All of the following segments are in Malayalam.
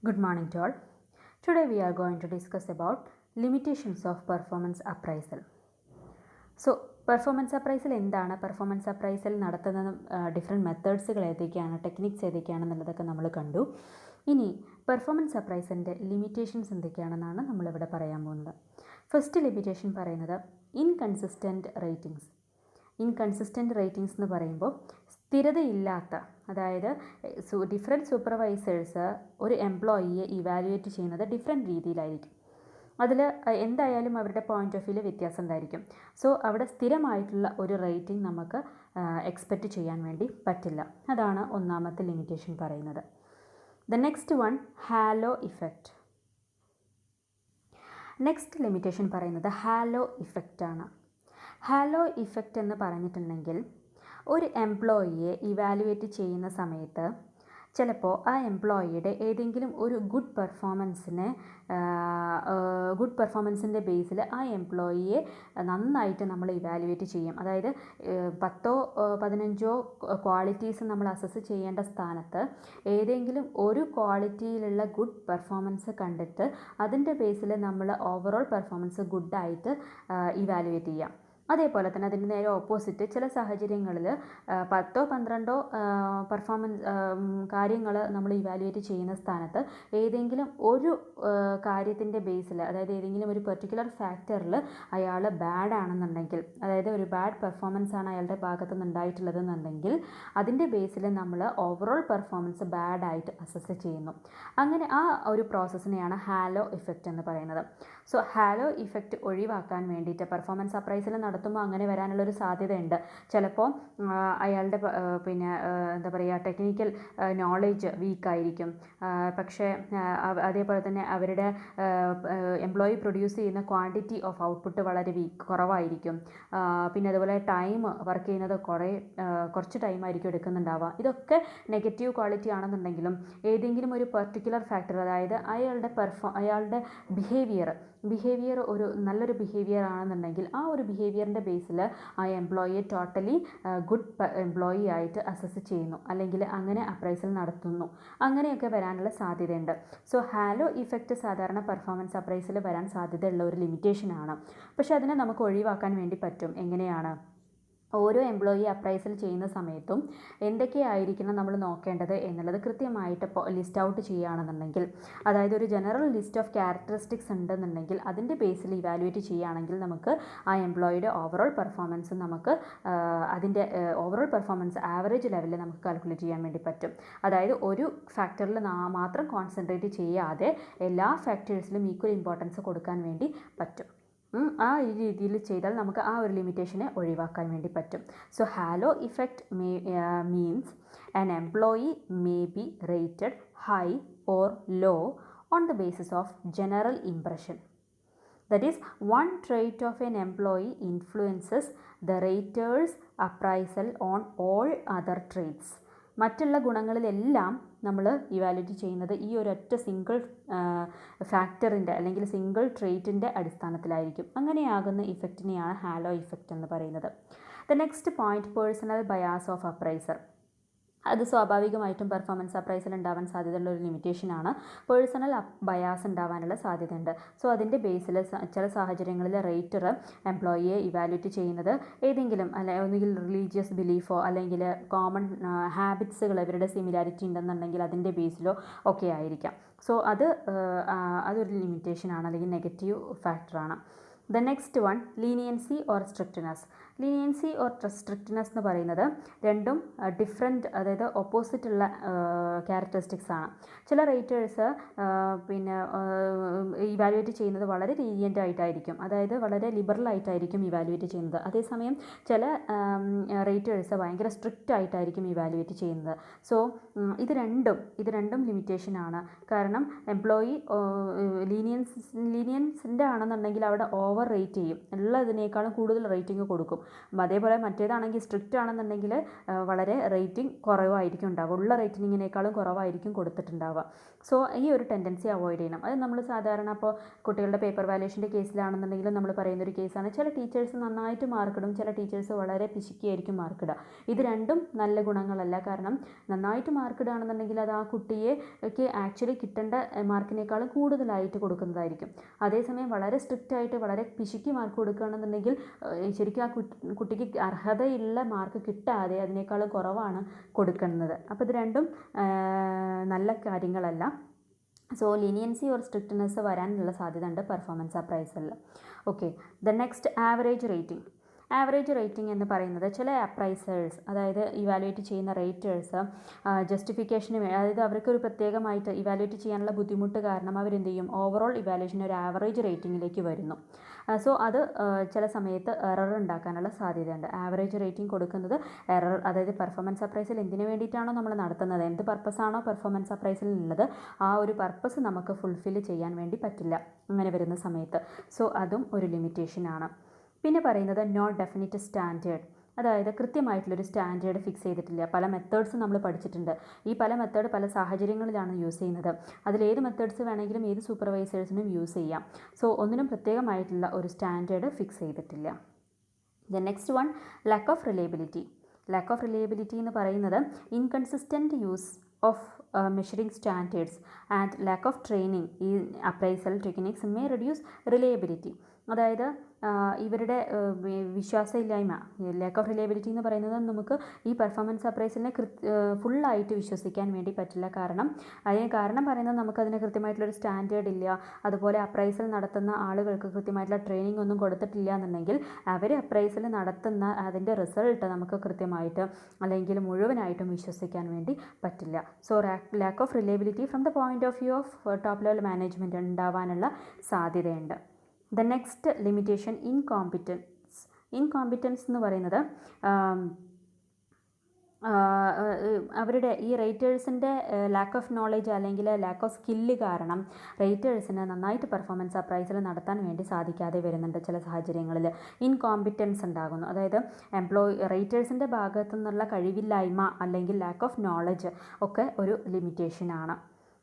Good morning to all. Today we are going to discuss about limitations of performance appraisal. So, performance appraisal എന്താണ്, പെർഫോമൻസ് അപ്രൈസൽ നടത്തുന്ന ഡിഫറെൻറ്റ് മെത്തേഡ്സുകൾ ഏതൊക്കെയാണ്, ടെക്നിക്സ് ഏതൊക്കെയാണെന്നുള്ളതൊക്കെ നമ്മൾ കണ്ടു. ഇനി പെർഫോമൻസ് അപ്രൈസലിൻ്റെ ലിമിറ്റേഷൻസ് എന്തൊക്കെയാണെന്നാണ് നമ്മളിവിടെ പറയാൻ പോകുന്നത്. ഫസ്റ്റ് ലിമിറ്റേഷൻ പറയുന്നത് ഇൻകൺസിസ്റ്റൻറ്റ് റേറ്റിംഗ്സ്. ഇൻകൺസിസ്റ്റൻറ്റ് റേറ്റിംഗ്സ് എന്ന് പറയുമ്പോൾ സ്ഥിരതയില്ലാത്ത, അതായത് ഡിഫറെൻറ്റ് സൂപ്പർവൈസേഴ്സ് ഒരു എംപ്ലോയിയെ ഇവാലുവേറ്റ് ചെയ്യുന്നത് ഡിഫറെൻറ്റ് രീതിയിലായിരിക്കും. അതിൽ എന്തായാലും അവരുടെ പോയിൻ്റ് ഓഫ് വ്യൂവിൽ വ്യത്യാസം ഉണ്ടായിരിക്കും. സോ അവിടെ സ്ഥിരമായിട്ടുള്ള ഒരു റേറ്റിംഗ് നമുക്ക് എക്സ്പെക്റ്റ് ചെയ്യാൻ വേണ്ടി പറ്റില്ല. അതാണ് ഒന്നാമത്തെ ലിമിറ്റേഷൻ പറയുന്നത്. The next one, halo effect. Next limitation പറയുന്നത് ഹാലോ ഇഫക്റ്റാണ്. ഹാലോ ഇഫക്റ്റ് എന്ന് പറഞ്ഞിട്ടുണ്ടെങ്കിൽ ഒരു എംപ്ലോയിയെ ഇവാലുവേറ്റ് ചെയ്യുന്ന സമയത്ത് ചിലപ്പോൾ ആ എംപ്ലോയിയുടെ ഏതെങ്കിലും ഒരു ഗുഡ് പെർഫോമൻസിൻ്റെ ബേസിൽ ആ എംപ്ലോയിയെ നന്നായിട്ട് നമ്മൾ ഇവാലുവേറ്റ് ചെയ്യും. അതായത് 10-15 ക്വാളിറ്റീസ് നമ്മൾ അസസ് ചെയ്യേണ്ട സ്ഥാനത്ത് ഏതെങ്കിലും ഒരു ക്വാളിറ്റിയിലുള്ള ഗുഡ് പെർഫോമൻസ് കണ്ടിട്ട് അതിൻ്റെ ബേസിൽ നമ്മൾ ഓവറോൾ പെർഫോമൻസ് ഗുഡായിട്ട് ഇവാലുവേറ്റ് ചെയ്യാം. അതേപോലെ തന്നെ അതിൻ്റെ നേരെ ഓപ്പോസിറ്റ് ചില സാഹചര്യങ്ങളിൽ 10-12 പെർഫോമൻസ് കാര്യങ്ങൾ നമ്മൾ ഇവാലുവേറ്റ് ചെയ്യുന്ന സ്ഥാനത്ത് ഏതെങ്കിലും ഒരു കാര്യത്തിൻ്റെ ബേസിൽ, അതായത് ഏതെങ്കിലും ഒരു പെർട്ടിക്കുലർ ഫാക്ടറിൽ അയാൾ ബാഡ് ആണെന്നുണ്ടെങ്കിൽ, അതായത് ഒരു ബാഡ് പെർഫോമൻസ് ആണ് അയാളുടെ ഭാഗത്തു നിന്ന് ഉണ്ടായിട്ടുള്ളതെന്നുണ്ടെങ്കിൽ അതിൻ്റെ ബേസിൽ നമ്മൾ ഓവറോൾ പെർഫോമൻസ് ബാഡായിട്ട് അസസ് ചെയ്യുന്നു. അങ്ങനെ ആ ഒരു പ്രോസസ്സിനെയാണ് ഹാലോ ഇഫക്റ്റ് എന്ന് പറയുന്നത്. സോ ഹാലോ ഇഫക്റ്റ് ഒഴിവാക്കാൻ വേണ്ടിയിട്ട് പെർഫോമൻസ് അപ്രൈസൽ നടത്തുമ്പോൾ അങ്ങനെ വരാനുള്ളൊരു സാധ്യതയുണ്ട്. ചിലപ്പോൾ അയാളുടെ എന്താ പറയുക, ടെക്നിക്കൽ നോളേജ് വീക്കായിരിക്കും. പക്ഷേ അതേപോലെ തന്നെ അവരുടെ എംപ്ലോയി പ്രൊഡ്യൂസ് ചെയ്യുന്ന ക്വാണ്ടിറ്റി ഓഫ് ഔട്ട്പുട്ട് വളരെ കുറവായിരിക്കും. പിന്നെ അതുപോലെ ടൈം വർക്ക് ചെയ്യുന്നത് കുറച്ച് ടൈമായിരിക്കും എടുക്കുന്നുണ്ടാവുക. ഇതൊക്കെ നെഗറ്റീവ് ക്വാളിറ്റി ആണെന്നുണ്ടെങ്കിലും ഏതെങ്കിലും ഒരു പെർട്ടിക്കുലർ ഫാക്ടർ, അതായത് അയാളുടെ ബിഹേവിയർ ഒരു നല്ലൊരു ബിഹേവിയർ ആണെന്നുണ്ടെങ്കിൽ ആ ഒരു ബിഹേവിയറിൻ്റെ ബേസിൽ ആ എംപ്ലോയിയെ ടോട്ടലി ഗുഡ് എംപ്ലോയി ആയിട്ട് അസസ് ചെയ്യുന്നു, അല്ലെങ്കിൽ അങ്ങനെ അപ്രൈസൽ നടത്തുന്നു. അങ്ങനെയൊക്കെ വരാനുള്ള സാധ്യതയുണ്ട്. സോ ഹാലോ ഇഫക്റ്റ് സാധാരണ പെർഫോമൻസ് അപ്രൈസൽ വരാൻ സാധ്യതയുള്ള ഒരു ലിമിറ്റേഷനാണ്. പക്ഷെ അതിനെ നമുക്ക് ഒഴിവാക്കാൻ വേണ്ടി പറ്റും. എങ്ങനെയാണ്? ഓരോ എംപ്ലോയി അപ്രൈസൽ ചെയ്യുന്ന സമയത്തും എന്തൊക്കെയായിരിക്കണം നമ്മൾ നോക്കേണ്ടത് എന്നുള്ളത് കൃത്യമായിട്ട് ലിസ്റ്റ് ഔട്ട് ചെയ്യുകയാണെന്നുണ്ടെങ്കിൽ, അതായത് ഒരു ജനറൽ ലിസ്റ്റ് ഓഫ് ക്യാരക്ടറിസ്റ്റിക്സ് ഉണ്ടെന്നുണ്ടെങ്കിൽ അതിൻ്റെ ബേസിൽ ഇവാലുവേറ്റ് ചെയ്യുകയാണെങ്കിൽ നമുക്ക് ആ എംപ്ലോയിയുടെ ഓവറോൾ പെർഫോമൻസ് നമുക്ക് അതിൻ്റെ ഓവറോൾ പെർഫോമൻസ് ആവറേജ് ലെവലിൽ നമുക്ക് കാൽക്കുലേറ്റ് ചെയ്യാൻ വേണ്ടി പറ്റും. അതായത് ഒരു ഫാക്ടറിൽ മാത്രം കോൺസെൻട്രേറ്റ് ചെയ്യാതെ എല്ലാ ഫാക്ടേഴ്സിലും ഈക്വൽ ഇമ്പോർട്ടൻസ് കൊടുക്കാൻ വേണ്ടി പറ്റും. ആ രീതിയിൽ ചെയ്താൽ നമുക്ക് ആ ഒരു ലിമിറ്റേഷനെ ഒഴിവാക്കാൻ വേണ്ടി പറ്റും. So halo effect means an employee may be rated high or low on the basis of general impression. That is, one trait of an employee influences the rater's appraisal on all other traits. മറ്റുള്ള ഗുണങ്ങളിലെല്ലാം നമ്മൾ ഇവാലുവേറ്റ് ചെയ്യുന്നത് ഈ ഒരൊറ്റ സിംഗിൾ ഫാക്ടറിൻ്റെ അല്ലെങ്കിൽ സിംഗിൾ ട്രേറ്റിൻ്റെ അടിസ്ഥാനത്തിലായിരിക്കും. അങ്ങനെയാകുന്ന ഇഫക്റ്റിനെയാണ് ഹാലോ ഇഫക്റ്റ് എന്ന് പറയുന്നത്. The next point, personal bias of appraiser. അത് സ്വാഭാവികമായിട്ടും പെർഫോമൻസ് അപ്രൈസൽ ഉണ്ടാവാൻ സാധ്യതയുള്ള ഒരു ലിമിറ്റേഷനാണ്. പേഴ്സണൽ ബയാസ് ഉണ്ടാവാനുള്ള സാധ്യതയുണ്ട്. സോ അതിൻ്റെ ബേസിൽ ചില സാഹചര്യങ്ങളിൽ റേറ്റർ എംപ്ലോയിയെ ഇവാലുവേറ്റ് ചെയ്യുന്നത് ഏതെങ്കിലും ഒന്നുകിൽ റിലീജിയസ് ബിലീഫോ അല്ലെങ്കിൽ കോമൺ ഹാബിറ്റ്സുകൾ ഇവരുടെ സിമിലാരിറ്റി ഉണ്ടെന്നുണ്ടെങ്കിൽ അതിൻ്റെ ബേസിലോ ഒക്കെ ആയിരിക്കാം. സോ അതൊരു ലിമിറ്റേഷനാണ്, അല്ലെങ്കിൽ നെഗറ്റീവ് ഫാക്ടറാണ്. The next one, leniency or strictness. Leniency or strictness എന്ന് പറയുന്നത് രണ്ടും ഡിഫറെൻറ്റ്, അതായത് ഓപ്പോസിറ്റ് ഉള്ള ക്യാരക്ടറിസ്റ്റിക്സ് ആണ്. ചില റേറ്റേഴ്സ് ഇവാലുവേറ്റ് ചെയ്യുന്നത് വളരെ ലീനിയൻ്റ് ആയിട്ടായിരിക്കും, അതായത് വളരെ ലിബറൽ ആയിട്ടായിരിക്കും ഇവാലുവേറ്റ് ചെയ്യുന്നത്. അതേസമയം ചില റേറ്റേഴ്സ് ഭയങ്കര സ്ട്രിക്റ്റ് ആയിട്ടായിരിക്കും ഇവാലുവേറ്റ് ചെയ്യുന്നത്. സോ ഇത് രണ്ടും ലിമിറ്റേഷനാണ്. കാരണം എംപ്ലോയി ലീനിയൻസിൻ്റെ ആണെന്നുണ്ടെങ്കിൽ അവിടെ ഓവർ റേറ്റ് ചെയ്യും, ഉള്ളതിനേക്കാളും കൂടുതൽ റേറ്റിംഗ് കൊടുക്കും. അതേപോലെ മറ്റേതാണെങ്കിൽ സ്ട്രിക്റ്റ് ആണെന്നുണ്ടെങ്കിൽ വളരെ റേറ്റിംഗ് കുറവായിരിക്കും ഉണ്ടാവുക, ഉള്ള റേറ്റിങ്ങിനേക്കാളും കുറവായിരിക്കും കൊടുത്തിട്ടുണ്ടാവുക. സോ ഈ ഒരു ടെൻഡൻസി അവോയ്ഡ് ചെയ്യണം. അത് നമ്മൾ സാധാരണ ഇപ്പോൾ കുട്ടികളുടെ പേപ്പർ വാല്യൂഷൻ്റെ കേസിലാണെന്നുണ്ടെങ്കിലും നമ്മൾ പറയുന്നൊരു കേസാണ്. ചില ടീച്ചേഴ്സ് നന്നായിട്ട് മാർക്കിടും, ചില ടീച്ചേഴ്സ് വളരെ പിശുക്കിയായിരിക്കും മാർക്കിടുക. ഇത് രണ്ടും നല്ല ഗുണങ്ങളല്ല. കാരണം നന്നായിട്ട് മാർക്കിടുകയാണെന്നുണ്ടെങ്കിൽ അത് ആ കുട്ടിക്ക് ആക്ച്വലി കിട്ടേണ്ട മാർക്കിനേക്കാളും കൂടുതലായിട്ട് കൊടുക്കുന്നതായിരിക്കും. അതേസമയം വളരെ സ്ട്രിക്റ്റ് ആയിട്ട് വളരെ പിശുക്കി മാർക്ക് കൊടുക്കുകയാണെന്നുണ്ടെങ്കിൽ ശരിക്കും ആ കുട്ടിക്ക് അർഹതയുള്ള മാർക്ക് കിട്ടാതെ അതിനേക്കാളും കുറവാണ് കൊടുക്കുന്നത്. അപ്പോൾ ഇത് രണ്ടും നല്ല കാര്യങ്ങളല്ല. സോ ലീനിയൻസി ഓർ സ്ട്രിക്ട്നെസ് വരാനുള്ള സാധ്യത ഉണ്ട് പെർഫോമൻസ് അപ്രൈസലിൽ. Okay, the next average rating. Average rating എന്ന് പറയുന്നത് ചില അപ്രൈസേഴ്സ്, അതായത് ഇവാലുവേറ്റ് ചെയ്യുന്ന റേറ്റേഴ്സ് ജസ്റ്റിഫിക്കേഷന് അതായത് അവർക്കൊരു പ്രത്യേകമായിട്ട് ഇവാലുവേറ്റ് ചെയ്യാനുള്ള ബുദ്ധിമുട്ട് കാരണം അവരെന്ത് ചെയ്യും, ഓവറോൾ ഇവാലുവേഷൻ ഒരു ആവറേജ് റേറ്റിംഗിലേക്ക് വരുന്നു. സോ അത് ചില സമയത്ത് എറർ ഉണ്ടാക്കാനുള്ള സാധ്യതയുണ്ട്. ആവറേജ് റേറ്റിംഗ് കൊടുക്കുന്നത് എറർ, അതായത് പെർഫോമൻസ് അപ്രൈസൽ എന്തിനു വേണ്ടിയിട്ടാണോ നമ്മൾ നടത്തുന്നത്, എന്ത് പർപ്പസാണോ പെർഫോമൻസ് അപ്രൈസലിനുള്ളത് ആ ഒരു പർപ്പസ് നമുക്ക് ഫുൾഫിൽ ചെയ്യാൻ വേണ്ടി പറ്റില്ല അങ്ങനെ വരുന്ന സമയത്ത്. സോ അതും ഒരു ലിമിറ്റേഷനാണ്. പിന്നെ പറയുന്നത് നോട്ട് ഡെഫിനിറ്റ് സ്റ്റാൻഡേർഡ്, അതായത് കൃത്യമായിട്ടുള്ളൊരു സ്റ്റാൻഡേർഡ് ഫിക്സ് ചെയ്തിട്ടില്ല. പല മെത്തേഡ്സ് നമ്മൾ പഠിച്ചിട്ടുണ്ട്. ഈ പല മെത്തേഡ് പല സാഹചര്യങ്ങളിലാണ് യൂസ് ചെയ്യുന്നത്. അതിലേത് മെത്തേഡ്സ് വേണമെങ്കിലും ഏത് സൂപ്പർവൈസേഴ്സിനും യൂസ് ചെയ്യാം. സോ ഒന്നിനും പ്രത്യേകമായിട്ടുള്ള ഒരു സ്റ്റാൻഡേർഡ് ഫിക്സ് ചെയ്തിട്ടില്ല. The next one, lakh of reliability. Lakh of reliability എന്ന് പറയുന്നത് inconsistent use of measuring standards and lack of training in appraisal techniques may reduce reliability. അതായത് ഇവരുടെ വിശ്വാസമില്ലായ്മ, ലാക്ക് ഓഫ് റിലയബിലിറ്റി എന്ന് പറയുന്നത് നമുക്ക് ഈ പെർഫോമൻസ് അപ്രൈസലിനെ ഫുള്ളായിട്ട് വിശ്വസിക്കാൻ വേണ്ടി പറ്റില്ല. അതിന് കാരണം പറയുന്നത് നമുക്കതിന് കൃത്യമായിട്ടുള്ളൊരു സ്റ്റാൻഡേർഡ് ഇല്ല, അതുപോലെ അപ്രൈസൽ നടത്തുന്ന ആളുകൾക്ക് കൃത്യമായിട്ടുള്ള ട്രെയിനിങ് ഒന്നും കൊടുത്തിട്ടില്ല എന്നുണ്ടെങ്കിൽ അവർ അപ്രൈസൽ നടത്തുന്ന അതിൻ്റെ റിസൾട്ട് നമുക്ക് കൃത്യമായിട്ട് അല്ലെങ്കിൽ മുഴുവനായിട്ടും വിശ്വസിക്കാൻ വേണ്ടി പറ്റില്ല. So lack of reliability from the point of view of top level management ഉണ്ടാവാനുള്ള സാധ്യതയുണ്ട്. The next limitation, incompetence. Incompetence എന്ന് പറയുന്നത് അവരുടെ ഈ റേറ്റേഴ്സിൻ്റെ ലാക്ക് ഓഫ് നോളേജ് അല്ലെങ്കിൽ ലാക്ക് ഓഫ് സ്കില്ല് കാരണം റേറ്റേഴ്സിന് നന്നായിട്ട് പെർഫോമൻസ് അപ്രൈസൽ നടത്താൻ വേണ്ടി സാധിക്കാതെ വരുന്നുണ്ട്. ചില സാഹചര്യങ്ങളിൽ ഇൻകോമ്പിറ്റൻസ് ഉണ്ടാകുന്നു. അതായത് റേറ്റേഴ്സിൻ്റെ ഭാഗത്തു നിന്നുള്ള കഴിവില്ലായ്മ അല്ലെങ്കിൽ ലാക്ക് ഓഫ് നോളജ് ഒക്കെ ഒരു ലിമിറ്റേഷനാണ്.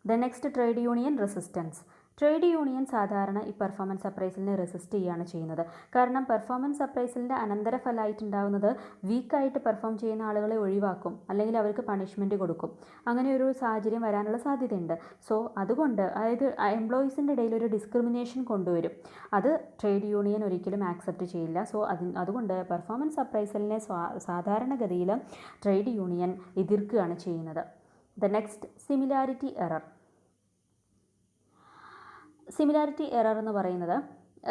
The next, trade union resistance. Trade union സാധാരണ ഈ പെർഫോമൻസ് അപ്രൈസലിനെ റെസിസ്റ്റ് ചെയ്യുകയാണ് ചെയ്യുന്നത്. കാരണം പെർഫോമൻസ് അപ്രൈസലിൻ്റെ അനന്തരഫലമായിട്ടുണ്ടാകുന്നത് വീക്കായിട്ട് പെർഫോം ചെയ്യുന്ന ആളുകളെ ഒഴിവാക്കും, അല്ലെങ്കിൽ അവർക്ക് പണിഷ്മെൻറ്റ് കൊടുക്കും. അങ്ങനെ ഒരു സാഹചര്യം വരാനുള്ള സാധ്യതയുണ്ട്. സോ അതുകൊണ്ട് അതായത് എംപ്ലോയീസിൻ്റെ ഇടയിൽ ഒരു ഡിസ്ക്രിമിനേഷൻ കൊണ്ടുവരും. അത് ട്രേഡ് യൂണിയൻ ഒരിക്കലും ആക്സെപ്റ്റ് ചെയ്യില്ല. സോ അതുകൊണ്ട് പെർഫോമൻസ് അപ്രൈസലിനെ സാധാരണഗതിയിൽ ട്രേഡ് യൂണിയൻ എതിർക്കുകയാണ് ചെയ്യുന്നത്. The next, similarity error. Similarity error എന്ന് പറയുന്നത്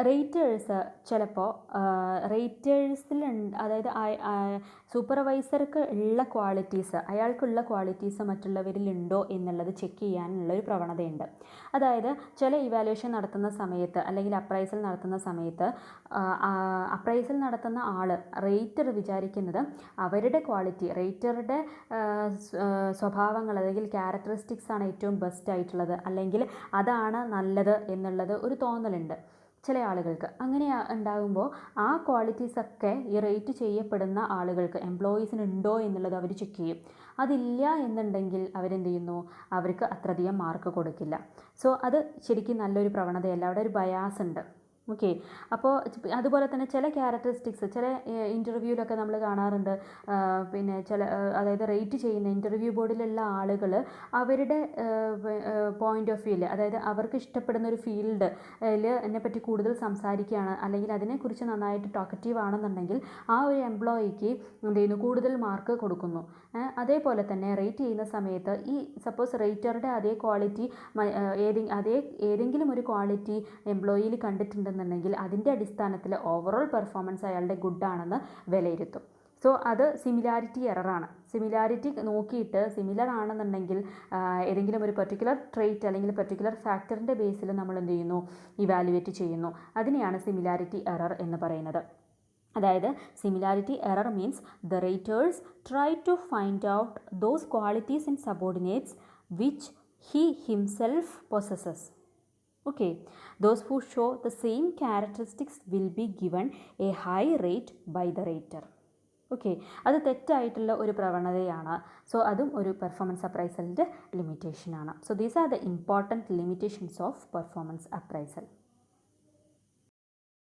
റേറ്റേഴ്സ് ചിലപ്പോൾ റേറ്റേഴ്സിൽ അതായത് സൂപ്പർവൈസർക്ക് ഉള്ള ക്വാളിറ്റീസ്, അയാൾക്കുള്ള ക്വാളിറ്റീസ് മറ്റുള്ളവരിലുണ്ടോ എന്നുള്ളത് ചെക്ക് ചെയ്യാനുള്ളൊരു പ്രവണതയുണ്ട്. അതായത് ചില ഇവാലുവേഷൻ നടത്തുന്ന സമയത്ത് അല്ലെങ്കിൽ അപ്രൈസൽ നടത്തുന്ന സമയത്ത് അപ്രൈസൽ നടത്തുന്ന ആൾ റേറ്റർ വിചാരിക്കുന്നത് അവരുടെ ക്വാളിറ്റി, റേറ്ററുടെ സ്വഭാവങ്ങൾ അല്ലെങ്കിൽ ക്യാരക്ടറിസ്റ്റിക്സ് ആണ് ഏറ്റവും ബെസ്റ്റ് ആയിട്ടുള്ളത്, അല്ലെങ്കിൽ അതാണ് നല്ലത് എന്നുള്ളത് ഒരു തോന്നലുണ്ട് ചില ആളുകൾക്ക്. അങ്ങനെ ഉണ്ടാകുമ്പോൾ ആ ക്വാളിറ്റീസൊക്കെ ഈ റേറ്റ് ചെയ്യപ്പെടുന്ന ആളുകൾക്ക് എംപ്ലോയീസിനുണ്ടോ എന്നുള്ളത് അവർ ചെക്ക് ചെയ്യും. അതില്ല എന്നുണ്ടെങ്കിൽ അവരെന്ത് ചെയ്യുന്നു, അവർക്ക് അത്രയധികം മാർക്ക് കൊടുക്കില്ല. സോ അത് ശരിക്കും നല്ലൊരു പ്രവണതയല്ല, അവിടെ ഒരു ബയാസ് ഉണ്ട്. ഓക്കെ, അപ്പോൾ അതുപോലെ തന്നെ ചില ക്യാരക്ടറിസ്റ്റിക്സ് ചില ഇൻ്റർവ്യൂവിലൊക്കെ നമ്മൾ കാണാറുണ്ട്. പിന്നെ അതായത് റേറ്റ് ചെയ്യുന്ന ഇൻ്റർവ്യൂ ബോർഡിലുള്ള ആളുകൾ അവരുടെ പോയിൻ്റ് ഓഫ് വ്യൂവിൽ, അതായത് അവർക്ക് ഇഷ്ടപ്പെടുന്ന ഒരു ഫീൽഡിൽ എന്നെപ്പറ്റി കൂടുതൽ സംസാരിക്കുകയാണ് അല്ലെങ്കിൽ അതിനെക്കുറിച്ച് നന്നായിട്ട് ടോക്കറ്റീവ് ആണെന്നുണ്ടെങ്കിൽ ആ ഒരു എംപ്ലോയിക്ക് എന്ത് ചെയ്യുന്നു, കൂടുതൽ മാർക്ക് കൊടുക്കുന്നു. അതേപോലെ തന്നെ റേറ്റ് ചെയ്യുന്ന സമയത്ത് ഈ സപ്പോസ് റേറ്ററുടെ അതേ ക്വാളിറ്റി ഏതെങ്കിലും ഒരു ക്വാളിറ്റി എംപ്ലോയിയിൽ കണ്ടിട്ടുണ്ടെന്നുണ്ടെങ്കിൽ അതിൻ്റെ അടിസ്ഥാനത്തിൽ ഓവറോൾ പെർഫോമൻസ് അയാളുടെ ഗുഡാണെന്ന് വിലയിരുത്തും. സോ അത് സിമിലാരിറ്റി എററാണ്. സിമിലാരിറ്റി നോക്കിയിട്ട് സിമിലർ ആണെന്നുണ്ടെങ്കിൽ ഏതെങ്കിലും ഒരു പെർട്ടിക്കുലർ ട്രേറ്റ് അല്ലെങ്കിൽ പെർട്ടിക്കുലർ ഫാക്ടറിൻ്റെ ബേസിൽ നമ്മൾ എന്ത് ചെയ്യുന്നു, ഇവാലുവേറ്റ് ചെയ്യുന്നു. അതിനെയാണ് സിമിലാരിറ്റി എറർ എന്ന് പറയുന്നത്. അതായത് similarity error means the raters try to find out those qualities in subordinates which he himself possesses. Okay, those who show the same characteristics will be given a high rate by the rater. ഓക്കെ, അത് തെറ്റായിട്ടുള്ള ഒരു പ്രവണതയാണ്. സോ അതും ഒരു പെർഫോമൻസ് അപ്രൈസലിൻ്റെ ലിമിറ്റേഷനാണ്. So these are the important limitations of performance appraisal.